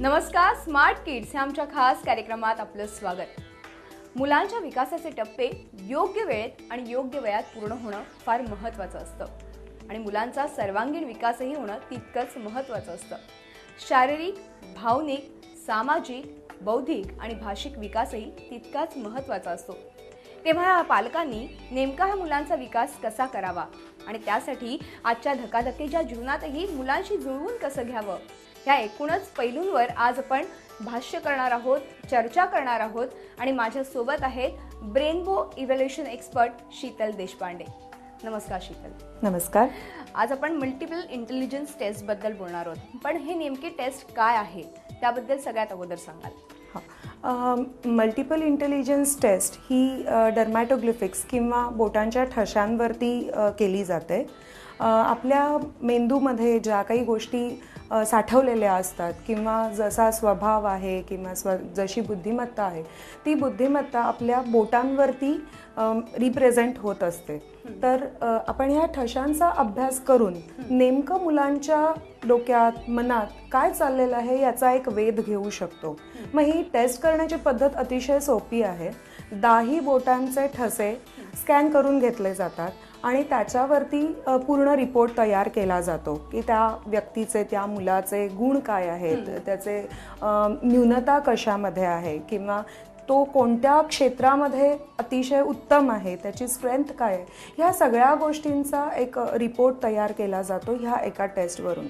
नमस्कार, smart kids ह्या आमच्या खास कार्यक्रमात आपलं स्वागत। मुलांच्या विकासाचे टप्पे योग्य वेळेत आणि योग्य वयात पूर्ण होणं फार महत्त्वाचं असतं आणि मुलांचा सर्वांगीण विकासही होणं तितकंच महत्त्वाचं असतं। शारीरिक, भावनिक, सामाजिक, बौद्धिक आणि भाषिक विकासही तितकाच महत्त्वाचा असतो। तेव्हा या पालकांनी नेमका हा मुलांचा विकास कसा करावा आणि त्यासाठी आजच्या धकाधकीच्या जीवनातही मुलांशी जुळवून कसं घ्यावं ह्या एकूणच पैलूंवर आज आपण भाष्य करणार आहोत, चर्चा करणार आहोत आणि माझ्या सोबत आहेत ब्रेनबो इव्हॅल्युएशन एक्सपर्ट शीतल देशपांडे। नमस्कार शीतल। नमस्कार। आज आपण मल्टिपल इंटेलिजन्स टेस्ट बद्दल बोलणार आहोत, पण हे नेमकी टेस्ट काय आहे त्याबद्दल सगळ्यात अगोदर सांगाल। मल्टिपल इंटेलिजन्स टेस्ट ही डर्मॅटोग्लिफिक्स किंवा बोटांच्या ठशांवरती केली जाते। आपल्या मेंदूमध्ये ज्या काही गोष्टी साठवलेल्या असतात किंवा जसा स्वभाव आहे किंवा जशी बुद्धिमत्ता आहे ती बुद्धिमत्ता आपल्या बोटांवरती रिप्रेझेंट होत असते। तर आपण ह्या ठशांचा अभ्यास करून नेमकं मुलांच्या डोक्यात मनात काय चाललेलं आहे याचा एक वेध घेऊ शकतो। मग ही टेस्ट करण्याची पद्धत अतिशय सोपी आहे। 10 बोटांचे ठसे स्कॅन करून घेतले जातात आणि त्याच्यावरती पूर्ण रिपोर्ट तयार केला जातो की त्या व्यक्तीचे, त्या मुलाचे गुण काय आहेत, त्याचे न्यूनता कशामध्ये आहे किंवा तो कोणत्या क्षेत्रामध्ये अतिशय उत्तम आहे, त्याची स्ट्रेंथ काय आहे, ह्या सगळ्या गोष्टींचा एक रिपोर्ट तयार केला जातो ह्या एका टेस्टवरून।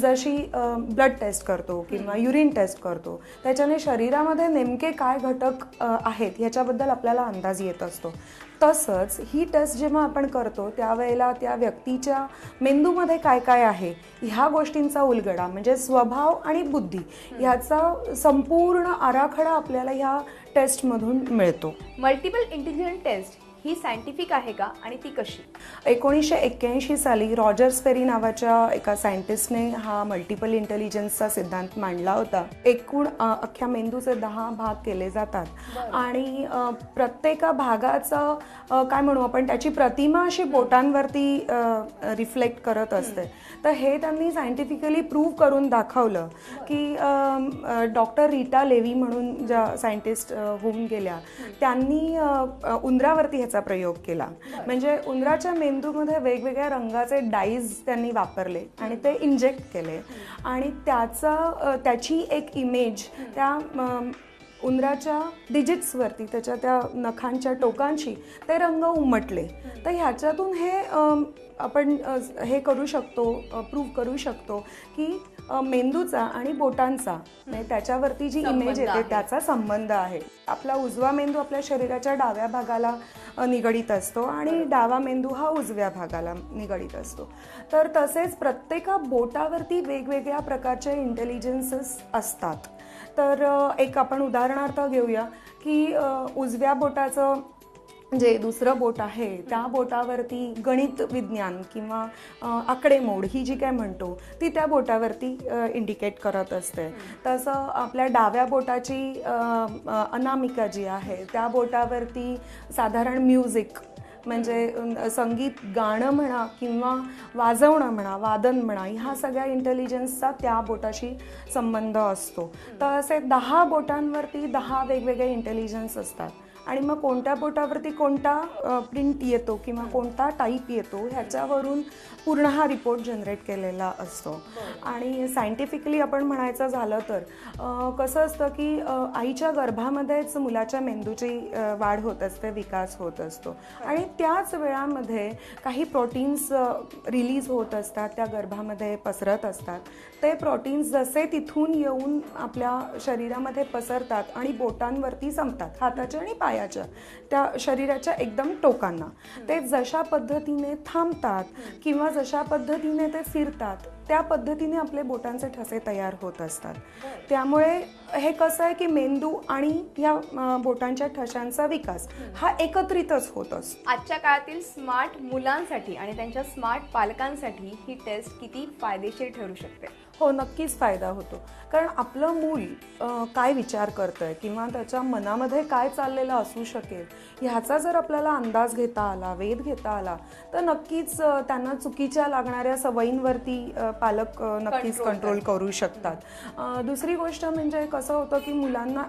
जशी ब्लड टेस्ट करतो किंवा युरिन टेस्ट करतो त्याच्याने शरीरामध्ये नेमके काय घटक आहेत ह्याच्याबद्दल आपल्याला अंदाज येत असतो। तसंच ही टेस्ट जेव्हा आपण करतो त्यावेळेला त्या व्यक्तीच्या मेंदूमध्ये काय काय आहे ह्या गोष्टींचा उलगडा म्हणजे स्वभाव आणि बुद्धी ह्याचा संपूर्ण आराखडा आपल्याला ह्या टेस्टमधून मिळतो। मल्टिपल इंटेलिजन्स टेस्ट ही सायंटिफिक आहे का आणि ती कशी? 1981 साली रॉजर स्पेरी नावाच्या एका सायंटिस्टने हा मल्टिपल इंटेलिजन्सचा सिद्धांत मांडला होता। एकूण अख्ख्या मेंदूचे 10 भाग केले जातात आणि प्रत्येक भागाचं काय म्हणू आपण त्याची प्रतिमा अशी बोटांवरती रिफ्लेक्ट करत असते। तर हे त्यांनी सायंटिफिकली प्रूव्ह करून दाखवलं की डॉक्टर रीटा लेवी म्हणून ज्या सायंटिस्ट होऊन गेल्या त्यांनी उंदरावरती ह्याचा प्रयोग केला। म्हणजे उंदराच्या मेंदूमध्ये वेगवेगळ्या रंगाचे डाईज त्यांनी वापरले आणि ते इंजेक्ट केले आणि त्याची एक इमेज त्या उंदराच्या डिजिट्सवरती त्याच्या त्या नखांच्या टोकांशी ते रंग उमटले। तर ह्याच्यातून हे आपण हे करू शकतो, प्रूव्ह करू शकतो की मेंदूचा आणि बोटांचा म्हणजे त्याच्यावरती जी इमेज येते त्याचा संबंध आहे। आपला उजवा मेंदू आपल्या शरीराच्या डाव्या भागाला निगडीत असतो आणि डावा मेंदू हा उजव्या भागाला निगडीत असतो। तर तसेच प्रत्येक बोटावरती वेगवेगळ्या प्रकारचे इंटेलिजन्सेस असतात। तर एक आपण उदाहरणार्थ घेऊया की उजव्या बोटाचं जे दुसरं बोट आहे त्या बोटावरती गणित विज्ञान किंवा आकडेमोड ही जी काय म्हणतो ती त्या बोटावरती इंडिकेट करत असते। तसं आपल्या डाव्या बोटाची अनामिका जी आहे त्या बोटावरती साधारण म्युझिक म्हणजे संगीत गाणं म्हणा किंवा वाजवणं म्हणा, वादन म्हणा ह्या सगळ्या इंटेलिजन्सचा त्या बोटाशी संबंध असतो। तर असे 10 बोटांवरती 10 वेगवेगळे इंटेलिजन्स असतात आणि मग कोणत्या बोटावरती कोणता प्रिंट येतो किंवा कोणता टाईप येतो ह्याच्यावरून पूर्ण हा रिपोर्ट जनरेट केलेला असतो। आणि सायंटिफिकली आपण म्हणायचं झालं तर कसं असतं की आईच्या गर्भामध्येच मुलाच्या मेंदूची वाढ होत असते, विकास होत असतो आणि त्याच वेळामध्ये काही प्रोटीन्स रिलीज होत असतात, त्या गर्भामध्ये पसरत असतात। ते प्रोटीन्स जसे तिथून येऊन आपल्या शरीरामध्ये पसरतात आणि बोटांवरती संपतात, हाताच्या आणि पायाच्या त्या शरीराच्या एकदम टोकांना। ते जशा पद्धतीने थांबतात किंवा जशा पद्धतीने ते फिरतात त्या पद्धतीने आपले बोटांचे ठसे तयार होत असतात। त्यामुळे हे कसं आहे की मेंदू आणि या बोटांच्या ठशांचा विकास हा एकत्रितच होत असतो। आजच्या काळातील स्मार्ट मुलांसाठी आणि त्यांच्या स्मार्ट पालकांसाठी ही टेस्ट किती फायदेशीर ठरू शकते? हो, नक्कीच फायदा होतो. कारण आपलं मूल काय विचार करतंय किंवा त्याच्या मनामध्ये काय चाललेलं असू शकेल ह्याचा जर आपल्याला अंदाज घेता आला, वेध घेता आला, तर नक्कीच त्यांना चुकीच्या लागणाऱ्या सवयींवरती पालक नक्कीच कंट्रोल करू शकतात. दुसरी गोष्ट म्हणजे कसं होतं की मुलांना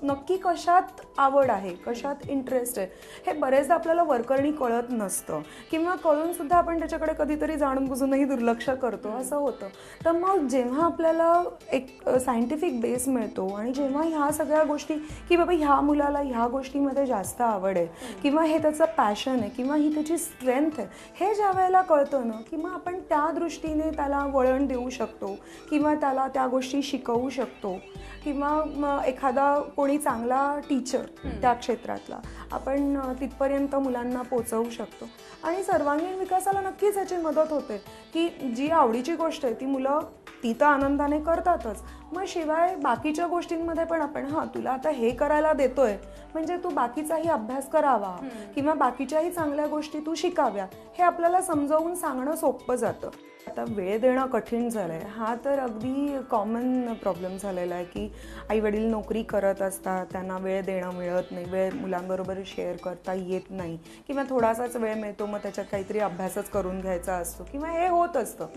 नक्की कशात आवड आहे, कशात इंटरेस्ट आहे, हे बरेचदा आपल्याला वरकरणी कळत नसतं किंवा कळून सुद्धा आपण त्याच्याकडे कधीतरी जाणून बुजूनही दुर्लक्ष करतो, असं होतं. तर मग जेव्हा आपल्याला एक सायंटिफिक बेस मिळतो आणि जेव्हा ह्या सगळ्या गोष्टी की बाबा ह्या मुलाला ह्या गोष्टीमध्ये जास्त आवड आहे किंवा हे त्याचं पॅशन आहे किंवा ही त्याची स्ट्रेंथ आहे, हे ज्या वेळेला कळतं ना की मग आपण त्या दृष्टीने त्याला वळण देऊ शकतो किंवा त्याला त्या गोष्टी शिकवू शकतो किंवा एखादा कोणी चांगला टीचर त्या क्षेत्रातला आपण तिथपर्यंत मुलांना पोचवू शकतो. आणि सर्वांगीण विकासाला नक्कीच याची मदत होते की जी आवडीची गोष्ट आहे ती मुलं ती तर आनंदाने करतातच, मग शिवाय बाकीच्या गोष्टींमध्ये पण आपण तुला आता हे करायला देतोय म्हणजे तू बाकीचाही अभ्यास करावा किंवा बाकीच्याही चांगल्या गोष्टी तू शिकाव्या, हे आपल्याला समजावून सांगणं सोपं जातं. आता वेळ देणं कठीण झालंय, हा तर अगदी कॉमन प्रॉब्लेम झालेला आहे की आई वडील नोकरी करत असतात, त्यांना वेळ देणं मिळत नाही, वेळ मुलांबरोबर शेअर करता येत नाही किंवा थोडासाच वेळ मिळतो मग त्याच्यात काहीतरी अभ्यासच करून घ्यायचा असतो किंवा हे होत असतं.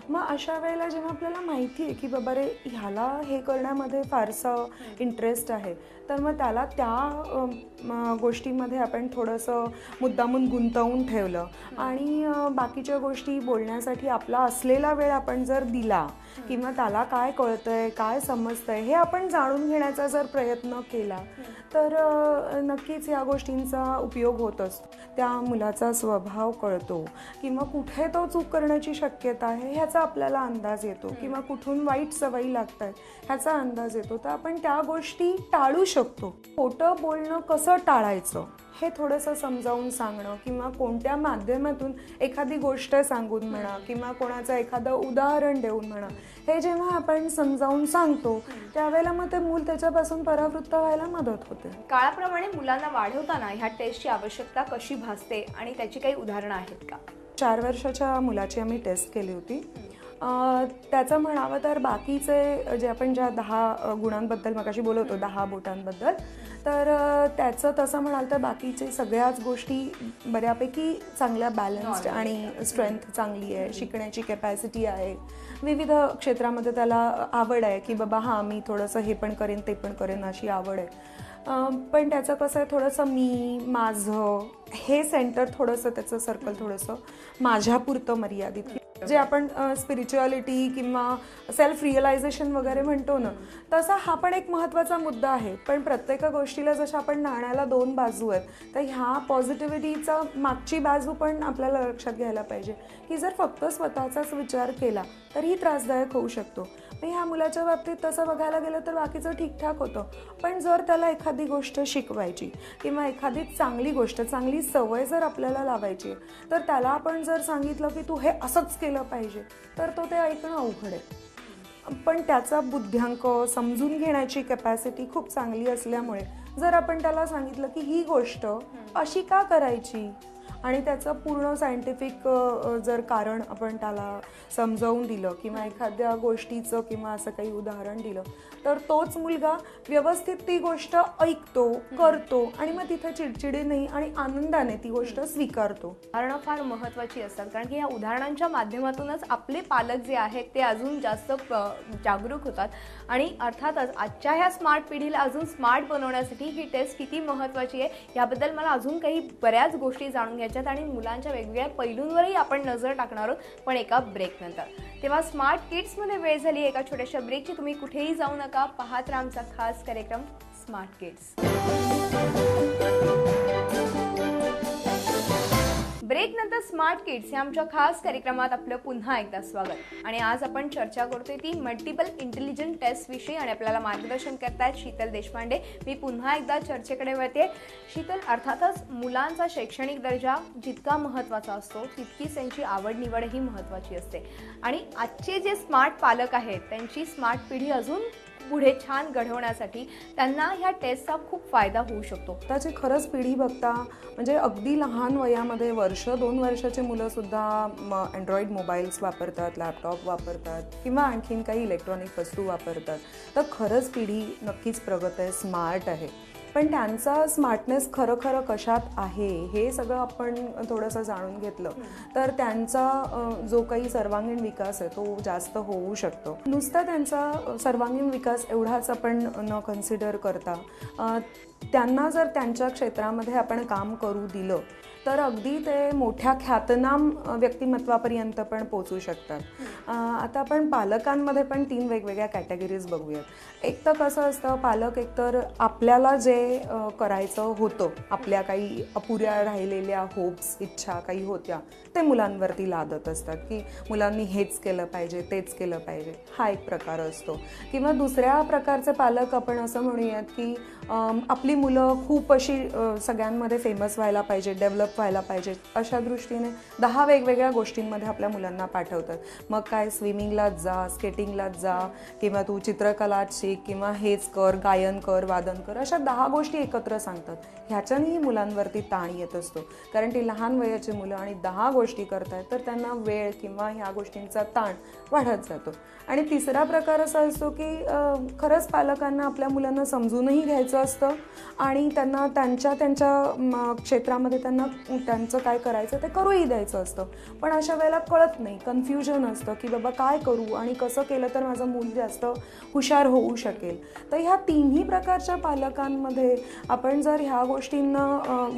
मग अशा वेळेला जेव्हा आपल्याला माहिती आहे की बाबा रे ह्याला हे करण्यामध्ये फारसं इंटरेस्ट आहे, तर मग त्याला त्या गोष्टीमध्ये आपण थोडंसं मुद्दामून गुंतवून ठेवलं आणि बाकीच्या गोष्टी बोलण्यासाठी आपला असलेला वेळ आपण जर दिला किंवा त्याला काय कळतंय काय समजतंय हे आपण जाणून घेण्याचा जर प्रयत्न केला तर नक्कीच या गोष्टींचा उपयोग होत असतो. त्या मुलाचा स्वभाव कळतो किंवा कुठे तो चूक करण्याची शक्यता आहे ह्याचा आपल्याला अंदाज येतो किंवा कुठून वाईट सवयी लागत आहेत ह्याचा अंदाज येतो, तर आपण त्या गोष्टी टाळू शकतो. खोटं बोलणं कसं टाळायचं हे थोडंसं समजावून सांगणं किंवा कोणत्या माध्यमातून एखादी गोष्ट सांगून म्हणा किंवा कोणाचं एखादं उदाहरण देऊन म्हणा, हे जेव्हा आपण समजावून सांगतो त्यावेळेला मग ते मूल त्याच्यापासून परावृत्त व्हायला मदत होते. काळाप्रमाणे मुलांना वाढवताना ह्या टेस्टची आवश्यकता कशी भासते आणि त्याची काही उदाहरणं आहेत का? 4 वर्षाच्या मुलाची आम्ही टेस्ट केली होती. त्याचं म्हणावं तर बाकीचे जे आपण ज्या 10 गुणांबद्दल मगाशी बोलत होतो, 10 बोटांबद्दल, तर त्याचं तसं म्हणाल तर बाकीचे सगळ्याच गोष्टी बऱ्यापैकी चांगल्या बॅलन्स्ड आणि स्ट्रेंथ चांगली आहे, शिकण्याची कॅपॅसिटी आहे, विविध क्षेत्रामध्ये त्याला आवड आहे की बाबा मी थोडंसं हे पण करेन ते पण करेन अशी आवड आहे. पण त्याचं कसं आहे थोडंसं मी माझं हे सेंटर थोडंसं त्याचं सर्कल थोडंसं माझ्यापुरतं मर्यादित, जे आपण स्पिरिच्युअलिटी किंवा सेल्फ रिअलायझेशन वगैरे म्हणतो ना, तसा हा पण एक महत्त्वाचा मुद्दा आहे. पण प्रत्येक गोष्टीला जसं आपण नाण्याला 2 बाजू आहेत, तर ह्या पॉझिटिव्हिटीचा मागची बाजू पण आपल्याला लक्षात घ्यायला पाहिजे की जर फक्त स्वतःचाच विचार केला तरीही त्रासदायक होऊ शकतो. मग ह्या मुलाच्या बाबतीत तसं बघायला गेलं तर बाकीचं ठीकठाक होतं, पण जर त्याला एखादी गोष्ट शिकवायची किंवा एखादी चांगली गोष्ट चांगली सवय जर आपल्याला लावायची तर त्याला आपण जर सांगितलं की तू हे असंच केलं पाहिजे तर तो ते ऐकणं अवघड आहे. पण त्याचा बुद्ध्यांक समजून घेण्याची कॅपॅसिटी खूप चांगली असल्यामुळे जर आपण त्याला सांगितलं की ही गोष्ट अशी का करायची आणि त्याचं पूर्ण सायंटिफिक जर कारण आपण त्याला समजावून दिलं किंवा एखाद्या गोष्टीचं किंवा असं काही उदाहरण दिलं तर तोच मुलगा व्यवस्थित ती गोष्ट ऐकतो, करतो आणि मग तिथे चिडचिडीने आणि आनंदाने ती गोष्ट स्वीकारतो. उदाहरणं फार महत्त्वाची असतात कारण की या उदाहरणांच्या माध्यमातूनच आपले पालक जे आहेत ते अजून जास्त जागरूक होतात आणि अर्थातच आजच्या ह्या स्मार्ट पिढीला अजून स्मार्ट बनवण्यासाठी ही टेस्ट किती महत्त्वाची आहे याबद्दल मला अजून काही बऱ्याच गोष्टी जाणून घ्यायच्यात आणि मुलांच्या वेगवेगळ्या पैलूंवरही आपण नजर टाकणार आहोत, पण एका ब्रेक नंतर. तेव्हा स्मार्ट किड्समध्ये वेळ झाली एका छोट्याशा ब्रेकची. तुम्ही कुठेही जाऊ नका, पाहत राहा आमचा खास कार्यक्रम स्मार्ट किड्स. ब्रेक नंतर स्मार्ट किड्स या आमच्या खास कार्यक्रमात आपलं पुन्हा एकदा स्वागत. आणि आज आपण चर्चा करतोय ती मल्टिपल इंटेलिजंट टेस्ट विषयी आणि आपल्याला मार्गदर्शन करतायत शीतल देशपांडे. मी पुन्हा एकदा चर्चेकडे वळते. शीतल, अर्थातच मुलांचा शैक्षणिक दर्जा जितका महत्त्वाचा असतो तितकीच त्यांची आवड निवडही महत्त्वाची असते आणि आजचे जे स्मार्ट पालक आहेत त्यांची स्मार्ट पिढी अजून पुढे छान घडवण्यासाठी त्यांना ह्या टेस्टचा खूप फायदा होऊ शकतो. आताची खरंच पिढी बघता म्हणजे अगदी लहान वयामध्ये 1-2 वर्षाची मुलंसुद्धा अँड्रॉइड मोबाईल्स वापरतात, लॅपटॉप वापरतात किंवा आणखीन काही इलेक्ट्रॉनिक वस्तू वापरतात. तर खरंच पिढी नक्कीच प्रगत आहे, स्मार्ट आहे. पण त्यांचा स्मार्टनेस खरं कशात आहे हे सगळं आपण थोडंसं जाणून घेतलं तर त्यांचा जो काही सर्वांगीण विकास आहे तो जास्त होऊ शकतो. नुसता त्यांचा सर्वांगीण विकास एवढाच आपण न कन्सिडर करता त्यांना जर त्यांच्या क्षेत्रामध्ये आपण काम करू दिलं तर अगदी ते मोठ्या ख्यातनाम व्यक्तिमत्वापर्यंत पण पोचू शकतात. आता आपण पालकांमध्ये पण 3 वेगवेगळ्या कॅटेगरीज बघूयात. एक तर कसं असतं, पालक एकतर आपल्याला जे करायचं होतं, आपल्या काही अपुऱ्या राहिलेल्या होप्स, इच्छा काही होत्या ते मुलांवरती लादत असतात की मुलांनी हेच केलं पाहिजे, तेच केलं पाहिजे, हा एक प्रकार असतो. किंवा दुसऱ्या प्रकारचे पालक आपण असं म्हणूयात की आपली मुलं खूप अशी सगळ्यांमध्ये फेमस व्हायला पाहिजे, डेव्हलप व्हायला पाहिजे अशा दृष्टीने 10 वेगवेगळ्या गोष्टींमध्ये आपल्या मुलांना पाठवतात. मग काय स्विमिंगलाच जा, स्केटिंगलाच जा किंवा तू चित्रकलाच शिक किंवा हेच कर, गायन कर, वादन कर, अशा 10 गोष्टी एकत्र सांगतात. ह्याच्यानेही मुलांवरती ताण येत असतो कारण ती लहान वयाची मुलं आणि 10 गोष्टी करतायत तर त्यांना वेळ किंवा ह्या गोष्टींचा ताण वाढत जातो. आणि तिसरा प्रकार असा असतो की खरंच पालकांना आपल्या मुलांना समजूनही घ्यायचं असतं आणि त्यांना त्यांच्या क्षेत्रामध्ये त्यांना त्यांचं काय करायचं ते करूही द्यायचं असतं. पण अशा वेळेला कळत नाही, कन्फ्युजन असतं की बाबा काय करू आणि कसं केलं तर माझं मूल जास्त हुशार होऊ शकेल. तर ह्या तिन्ही प्रकारच्या पालकांमध्ये आपण जर ह्या गोष्टींना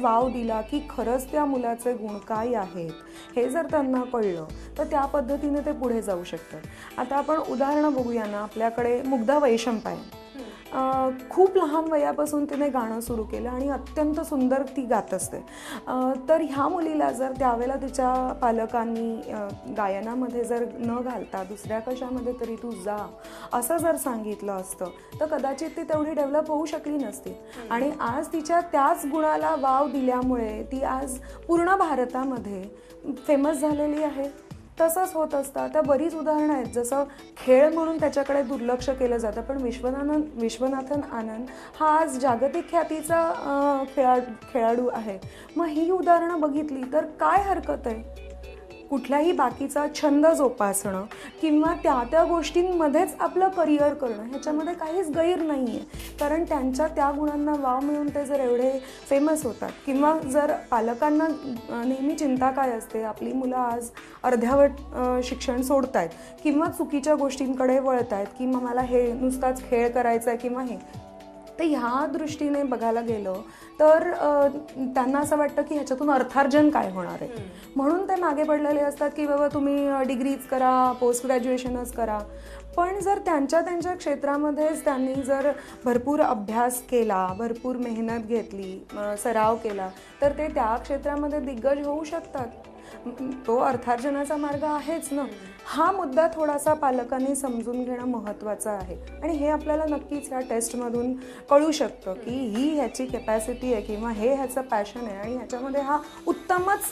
वाव दिला की खरंच त्या मुलाचे गुण काय आहेत हे जर त्यांना कळलं तर त्या पद्धतीने ते पुढे जाऊ शकतात. आता आपण उदाहरणं बघूया ना, आपल्याकडे मुग्धा वैशंपायन खूप लहान वयापासून तिने गाणं सुरू केलं आणि अत्यंत सुंदर ती गात असते. तर ह्या मुलीला जर त्यावेळेला तिच्या पालकांनी गायनामध्ये जर न घालता दुसऱ्या कशामध्ये तरी तू जा असं जर सांगितलं असतं तर कदाचित ती तेवढी डेव्हलप होऊ शकली नसती. आणि आज तिच्या त्याच गुणाला वाव दिल्यामुळे ती आज पूर्ण भारतामध्ये फेमस झालेली आहे. तसंच होत असतं. आता बरीच उदाहरणं आहेत, जसं खेळ म्हणून त्याच्याकडे दुर्लक्ष केलं जातं पण विश्वनाथन आनंद हा आज जागतिक ख्यातीचा खेळाडू आहे. मग ही उदाहरणं बघितली तर काय हरकत आहे? कुठलाही बाकीचा छंद जोपासणं किंवा त्या गोष्टींमध्येच आपलं करिअर करणं ह्याच्यामध्ये काहीच गैर नाही आहे. कारण त्यांच्या त्या गुणांना वाव मिळून ते जर एवढे फेमस होतात किंवा जर पालकांना नेहमी चिंता काय असते, आपली मुलं आज अर्ध्यावट शिक्षण सोडत आहेत किंवा चुकीच्या गोष्टींकडे वळत आहेत की मग मला हे नुसताच खेळ करायचा आहे किंवा हे, तर ह्या दृष्टीने बघायला गेलं तर त्यांना असं वाटतं की ह्याच्यातून अर्थार्जन काय होणार आहे म्हणून ते मागे पडलेले असतात की बाबा तुम्ही डिग्रीज करा, पोस्ट ग्रॅज्युएशनच करा. पण जर त्यांच्या क्षेत्रामध्येच त्यांनी जर भरपूर अभ्यास केला, भरपूर मेहनत घेतली, सराव केला तर ते त्या क्षेत्रामध्ये दिग्गज होऊ शकतात. तो अर्थार्जनाचा मार्ग आहेच ना. हा मुद्दा थोडासा पालकांनी समजून घेणं महत्त्वाचं आहे आणि हे आपल्याला नक्कीच ह्या टेस्टमधून कळू शकतं की ही ह्याची कॅपॅसिटी आहे किंवा हे ह्याचं पॅशन आहे आणि ह्याच्यामध्ये हा उत्तमच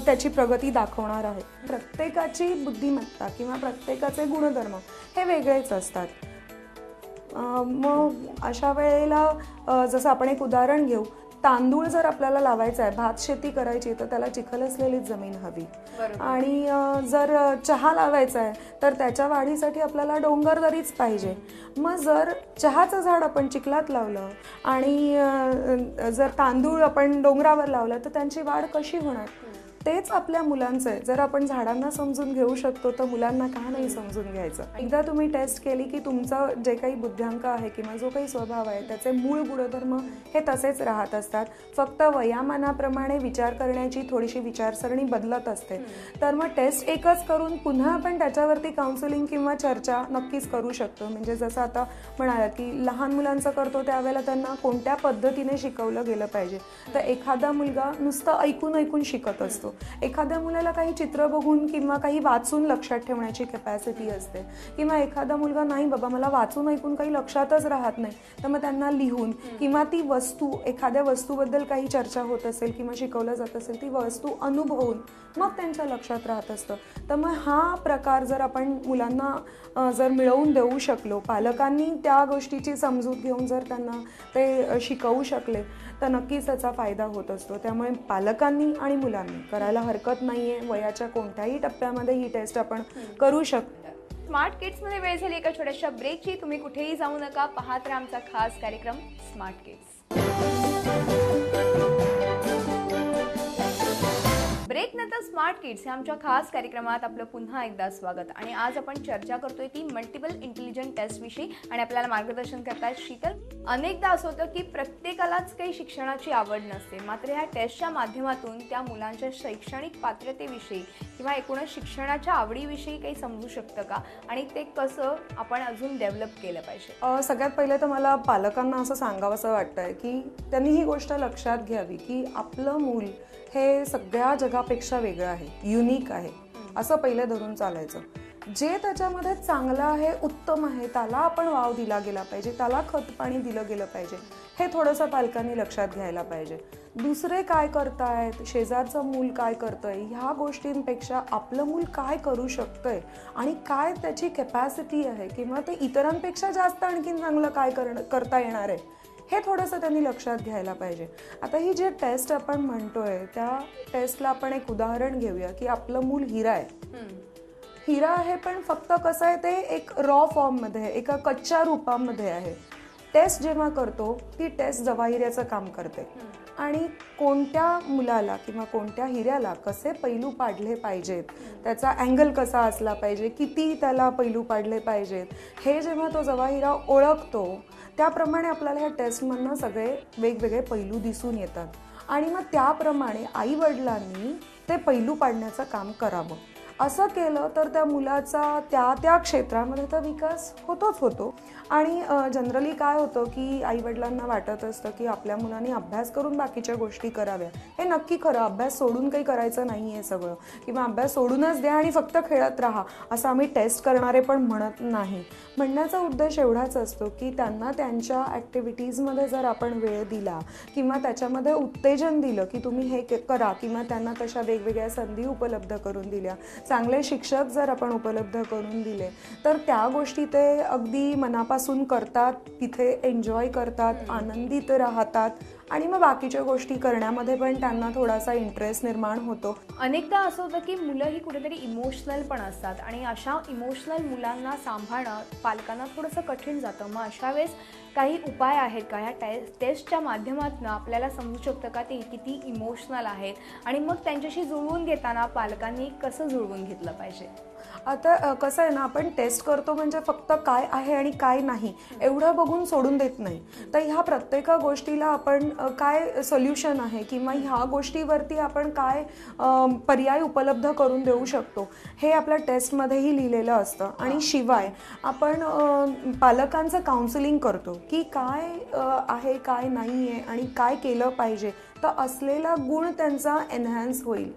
त्याची प्रगती दाखवणार आहे. प्रत्येकाची बुद्धिमत्ता किंवा प्रत्येकाचे गुणधर्म हे वेगळेच असतात. मग अशा वेळेला जसं आपण एक उदाहरण घेऊ, तांदूळ जर आपल्याला लावायचा आहे, भात शेती करायची तर त्याला चिखल असलेली जमीन हवी. आणि जर चहा लावायचा आहे तर त्याच्या वाढीसाठी आपल्याला डोंगरदरीच पाहिजे. मग जर चहाचं झाड आपण चिखलात लावलं आणि जर तांदूळ आपण डोंगरावर लावलं तर त्यांची वाढ कशी होणार? तेच आपल्या मुलांचं आहे. जर आपण झाडांना समजून घेऊ शकतो तर मुलांना का नाही समजून घ्यायचं? एकदा तुम्ही टेस्ट केली की तुमचं जे काही बुद्ध्यांक आहे किंवा जो काही स्वभाव आहे त्याचे मूळ गुणधर्म हे तसेच राहत असतात. फक्त वयामानाप्रमाणे विचार करण्याची थोडीशी विचारसरणी बदलत असते. तर मग टेस्ट एकच करून पुन्हा आपण त्याच्यावरती काउन्सिलिंग किंवा चर्चा नक्कीच करू शकतो. म्हणजे जसं आता म्हणाला की लहान मुलांचं करतो त्यावेळेला त्यांना कोणत्या पद्धतीने शिकवलं गेलं पाहिजे. तर एखादा मुलगा नुसतं ऐकून शिकत असतो एखाद्या मुलाला काही चित्र बघून किंवा काही वाचून लक्षात ठेवण्याची कॅपॅसिटी असते, किंवा एखादा मुलगा नाही बाबा मला वाचून ऐकून काही लक्षातच राहत नाही, तर मग त्यांना लिहून किंवा ती वस्तू, एखाद्या वस्तूबद्दल काही चर्चा होत असेल किंवा शिकवलं जात असेल ती वस्तू अनुभवून मग त्यांच्या लक्षात राहत असतं. तर मग हा प्रकार जर आपण मुलांना जर मिळवून देऊ शकलो, पालकांनी त्या गोष्टीची समजूत घेऊन जर त्यांना ते शिकवू शकले तर नक्कीच त्याचा फायदा होत असतो. त्यामुळे पालकांनी आणि मुलांनी करायला हरकत नाही आहे. वयाच्या कोणत्याही टप्प्यामध्ये ही टेस्ट आपण करू शकतो. स्मार्ट किड्समध्ये वेळ झाली एका छोट्याशा ब्रेकची. तुम्ही कुठेही जाऊ नका, पाहत राहा आमचा खास कार्यक्रम स्मार्ट किड्स. ब्रेक नंतर स्मार्ट किड्स या आमच्या खास कार्यक्रमात आपलं पुन्हा एकदा स्वागत. आणि आज आपण चर्चा करतोय ती मल्टिपल इंटेलिजंट टेस्ट विषयी आणि आपल्याला मार्गदर्शन करतायत शीतल. अनेकदा असं होतं की प्रत्येकालाच काही शिक्षणाची आवड नसते, मात्र ह्या टेस्टच्या माध्यमातून त्या मुलांच्या शैक्षणिक पात्रतेविषयी किंवा एकूणच शिक्षणाच्या आवडीविषयी काही समजू शकतं का, आणि ते कसं आपण अजून डेव्हलप केलं पाहिजे? सगळ्यात पहिले तर मला पालकांना असं सांगावंसं वाटतंय की त्यांनी ही गोष्ट लक्षात घ्यावी की आपलं मूल हे सगळ्या जगापेक्षा वेगळं आहे, युनिक आहे, असं पहिले धरून चालायचं. जे त्याच्यामध्ये चांगलं आहे, उत्तम आहे, त्याला आपण वाव दिला गेला पाहिजे, त्याला खत पाणी दिलं गेलं पाहिजे, हे थोडंसं पालकांनी लक्षात घ्यायला पाहिजे. दुसरे काय करतायत, शेजारचं मूल काय करतंय, ह्या गोष्टींपेक्षा आपलं मूल काय करू शकतंय आणि काय त्याची कॅपॅसिटी आहे किंवा ते इतरांपेक्षा जास्त आणखीन चांगलं काय करता येणार आहे, हे थोडंसं त्यांनी लक्षात घ्यायला पाहिजे. आता ही जे टेस्ट आपण म्हणतोय त्या टेस्टला आपण एक उदाहरण घेऊया की आपलं मूल हिरा आहे. हिरा आहे, पण फक्त कसं आहे ते एक रॉ फॉर्ममध्ये, एका कच्च्या रूपामध्ये आहे. टेस्ट जेव्हा करतो ती टेस्ट जवाहिऱ्याचं काम करते आणि कोणत्या मुलाला किंवा कोणत्या हिऱ्याला कसे पैलू पाडले पाहिजेत, त्याचा अँगल कसा असला पाहिजे, किती त्याला पैलू पाडले पाहिजेत, हे जेव्हा तो जवाहिरा ओळखतो त्याप्रमाणे आपल्याला ह्या टेस्टमधनं सगळे वेगवेगळे पैलू दिसून येतात. आणि मग त्याप्रमाणे आईवडिलांनी ते पैलू पाडण्याचं काम करावं. असं केलं तर त्या मुलाचा त्या क्षेत्रामध्ये तर विकास होतोच होतो. आणि जनरली काय होतं की आईवडिलांना वाटत असतं की आपल्या मुलांनी अभ्यास करून बाकीच्या गोष्टी कराव्या. हे नक्की खरं, अभ्यास सोडून काही करायचं नाही आहे सगळं, किंवा अभ्यास सोडूनच द्या आणि फक्त खेळत राहा असं आम्ही टेस्ट करणारे पण म्हणत नाही. म्हणण्याचा उद्देश एवढाच असतो की त्यांना त्यांच्या ॲक्टिव्हिटीजमध्ये जर आपण वेळ दिला किंवा त्याच्यामध्ये उत्तेजन दिलं की तुम्ही हे करा, किंवा त्यांना तशा वेगवेगळ्या संधी उपलब्ध करून दिल्या, चांगले शिक्षक जर आपण उपलब्ध करून दिले, तर त्या गोष्टी ते अगदी मनापासून करतात, तिथे एन्जॉय करतात, आनंदित राहतात आणि मग बाकीच्या गोष्टी करण्यामध्ये पण त्यांना थोडासा इंटरेस्ट निर्माण होतो. अनेकदा असं होतं की मुलं ही कुठेतरी इमोशनल पण असतात आणि अशा इमोशनल मुलांना सांभाळणं पालकांना थोडंसं कठीण जातं. मग अशा वेळेस काही उपाय आहेत का ह्या टेस्टच्या माध्यमातून आपल्याला समजू शकतं का ते किती इमोशनल आहेत, आणि मग त्यांच्याशी जुळवून घेताना पालकांनी कसं जुळवून घेतलं पाहिजे? आता कसं आहे ना, आपण टेस्ट करतो म्हणजे फक्त काय आहे आणि काय नाही एवढं बघून सोडून देत नाही. तर ह्या प्रत्येक गोष्टीला आपण काय सोल्युशन आहे किंवा ह्या गोष्टीवरती आपण काय पर्याय उपलब्ध करून देऊ शकतो हे आपल्या टेस्टमध्येही लिहिलेलं असतं. आणि शिवाय आपण पालकांचं काउन्सिलिंग करतो की काय आहे, काय नाही आहे आणि काय केलं पाहिजे, तर असलेला गुण त्यांचा एनहान्स होईल,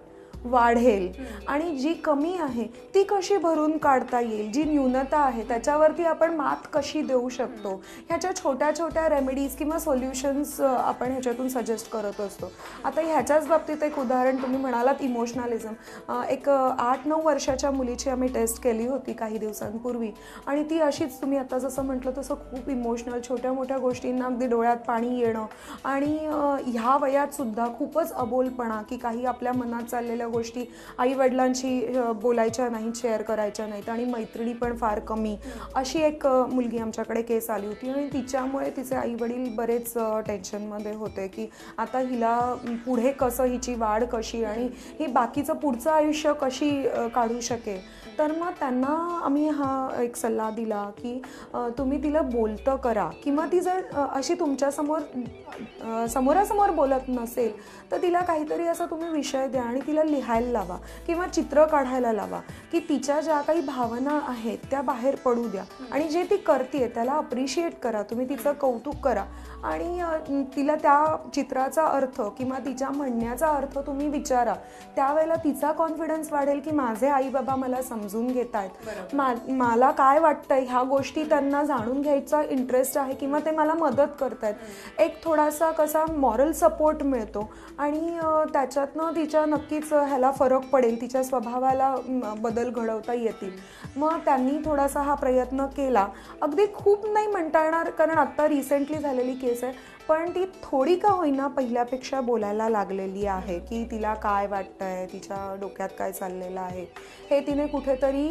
वाढेल, आणि जी कमी आहे ती कशी भरून काढता येईल, जी न्यूनता आहे त्याच्यावरती आपण मात कशी देऊ शकतो, ह्याच्या छोट्या छोट्या रेमेडीज किंवा सोल्युशन्स आपण ह्याच्यातून सजेस्ट करत असतो. आता ह्याच्याच बाबतीत एक उदाहरण तुम्ही म्हणालात इमोशनलिझम. एक 8-9 वर्षाच्या मुलीची आम्ही टेस्ट केली होती काही दिवसांपूर्वी, आणि ती अशीच तुम्ही आता जसं म्हटलं तसं खूप इमोशनल, छोट्या मोठ्या गोष्टींना अगदी डोळ्यात पाणी येणं, आणि ह्या वयात सुद्धा खूपच अबोलपणा की काही आपल्या मनात चाललेल्या गोष्टी आईवडिलांशी बोलायच्या नाहीत, शेअर करायच्या नाहीत, आणि मैत्रिणी पण फार कमी, अशी एक मुलगी आमच्याकडे केस आली होती. आणि तिच्यामुळे तिचे आईवडील बरेच टेन्शनमध्ये होते की आता हिला पुढे कसं, हिची वाढ कशी आणि ही बाकीचं पुढचं आयुष्य कशी काढू शकेल. तर मग त्यांना आम्ही हा एक सल्ला दिला की तुम्ही तिला बोलतं करा, किंवा ती जर अशी तुमच्यासमोर समोरासमोर बोलत नसेल तर तिला काहीतरी असा तुम्ही विषय द्या आणि तिला लिहायला लावा किंवा चित्र काढायला लावा, की तिच्या ज्या काही भावना आहेत त्या बाहेर पडू द्या आणि जे ती करते त्याला अप्रिशिएट करा, तुम्ही तिचं कौतुक करा आणि तिला त्या चित्राचा अर्थ किंवा तिच्या म्हणण्याचा अर्थ तुम्ही विचारा. त्यावेळेला तिचा कॉन्फिडन्स वाढेल की माझे आई बाबा मला समजून घेत आहेत, मला काय वाटतंय ह्या गोष्टी त्यांना जाणून घ्यायचा इंटरेस्ट आहे किंवा ते मला मदत करतायत. एक थोडासा कसा मॉरल सपोर्ट मिळतो आणि त्याच्यातनं तिच्या नक्कीच ह्याला फरक पडेल, तिच्या स्वभावाला बदल घडवता येतील. मग त्यांनी थोडासा हा प्रयत्न केला. अगदी खूप नाही म्हणता येणार कारण आत्ता रिसेंटली झालेली केस आहे, पण ती थोडी का होईना पहिल्यापेक्षा बोलायला लागलेली आहे की तिला काय वाटतंय, तिच्या डोक्यात काय चाललेलं आहे हे तिने कुठेतरी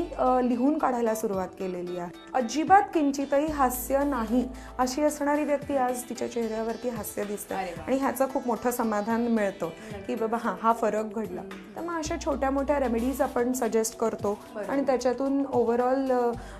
लिहून काढायला सुरुवात केलेली आहे. अजिबात किंचितही हास्य नाही अशी असणारी व्यक्ती आज तिच्या चेहऱ्यावरती हास्य दिसते आणि ह्याचं खूप मोठं समाधान मिळतं की बाबा हा फरक घडला. तर मग अशा छोट्या मोठ्या रेमेडीज आपण सजेस्ट करतो आणि त्याच्यातून ओव्हरऑल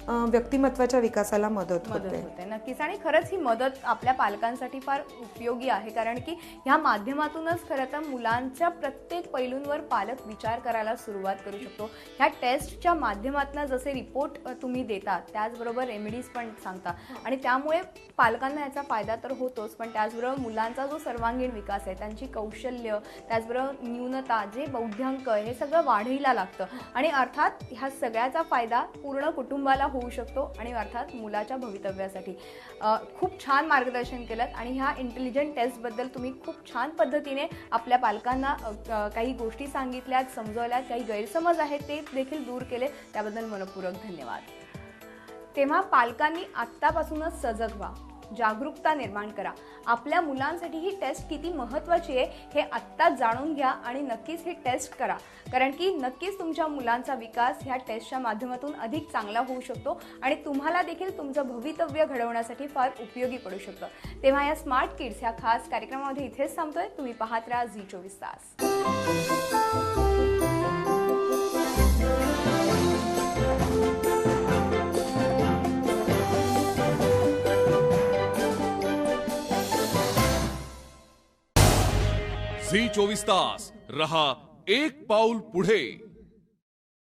व्यक्तिमत्वाच्या विकासाला मदत होते. नक्कीच. आणि खरंच ही मदत आपल्या पालकांसाठी फार उपयोगी आहे कारण की ह्या माध्यमातूनच खरं तर मुलांच्या प्रत्येक पैलूंवर पालक विचार करायला सुरुवात करू शकतो. ह्या टेस्टच्या माध्यमातून जसे रिपोर्ट तुम्ही देता त्याचबरोबर रेमेडीज पण सांगता आणि त्यामुळे पालकांना याचा फायदा तर होतोच, पण त्याचबरोबर मुलांचा जो सर्वांगीण विकास आहे, त्यांची कौशल्य, त्याचबरोबर न्यूनता, जे बौद्ध्यांक हे सगळं वाढीला लागतं आणि अर्थात ह्या सगळ्याचा फायदा पूर्ण कुटुंबाला होऊ शकतो आणि अर्थात मुलाच्या भवितव्यासाठी. खूप छान मार्गदर्शन केलं आणि ह्या इंटेलिजंट टेस्टबद्दल तुम्ही खूप छान पद्धतीने आपल्या पालकांना काही गोष्टी सांगितल्यात, समजवल्यात, काही गैरसमज आहेत ते देखील दूर केले, त्याबद्दल मनपूर्वक धन्यवाद. तेव्हा पालकांनी आत्तापासूनच सजग व्हा, जागरूकता निर्माण करा. आपल्या मुलांसाठी ही टेस्ट किती महत्त्वाची आहे हे आत्ताच जाणून घ्या आणि नक्कीच ही टेस्ट करा, कारण की नक्कीच तुमच्या मुलांचा विकास ह्या टेस्टच्या माध्यमातून अधिक चांगला होऊ शकतो आणि तुम्हाला देखील तुमचं भवितव्य घडवण्यासाठी फार उपयोगी पडू शकतं. तेव्हा या स्मार्ट किड्स ह्या खास कार्यक्रमामध्ये इथेच थांबतोय. तुम्ही पाहत राहा झी 24 तास. झी 24 तास रहा एक पाऊल पुढे.